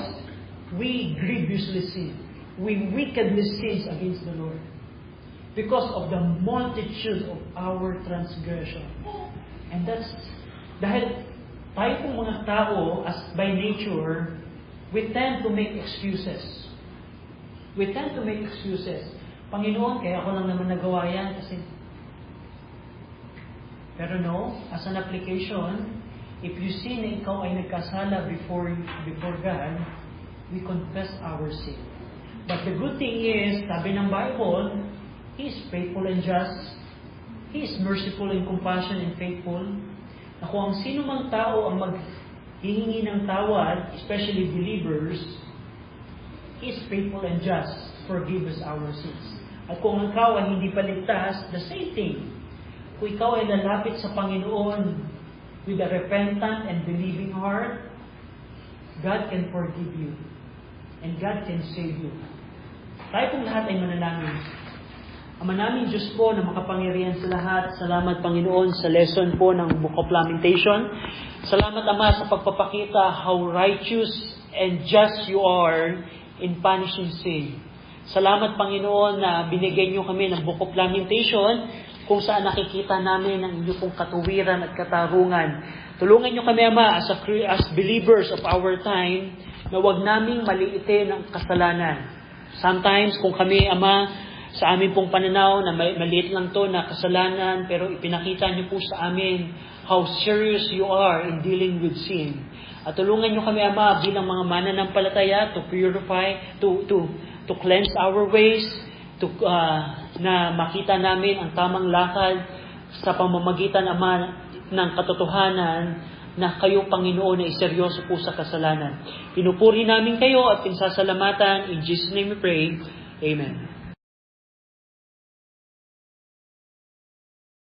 we grievously sin. We wickedly sin against the Lord. Because of the multitude of our transgression. And that's, dahil tayo pong mga tao, as by nature, we tend to make excuses. We tend to make excuses. Panginoon, kaya ako lang naman nagawa yan kasi... Pero no, as an application, if you see na ikaw ay nagkasala before God, we confess our sin. But the good thing is, sabi ng Bible, He is faithful and just. He is merciful and compassionate and faithful. Na kung ang sino mang tao ang maghihingi ng tawad, especially believers, He is faithful and just to forgive us our sins. At kung ikaw ay hindi paligtas, the same thing. Kung ikaw ay lalapit sa Panginoon with a repentant and believing heart, God can forgive you. And God can save you. Tayo pong lahat ay manalangin. Ama namin Diyos po na makapangyarihan sa lahat, salamat Panginoon sa lesson po ng Book of Lamentation. Salamat Ama sa pagpapakita how righteous and just you are in punishing sin. Salamat Panginoon na binigyan niyo kami ng Book of Lamentation kung saan nakikita namin ang inyong pong katuwiran at katarungan. Tulungan niyo kami Ama as believers of our time na huwag naming maliitin ang kasalanan. Sometimes kung kami Ama sa amin pong pananaw na maliit lang to na kasalanan, pero ipinakita niyo po sa amin how serious you are in dealing with sin. At tulungan niyo kami, Ama, bilang mga mananampalataya to purify, to cleanse our ways, na makita namin ang tamang lakad sa pamamagitan, Ama, ng katotohanan na kayo, Panginoon, ay seryoso po sa kasalanan. Pinupuri namin kayo at pinsasalamatan. In Jesus' name we pray. Amen.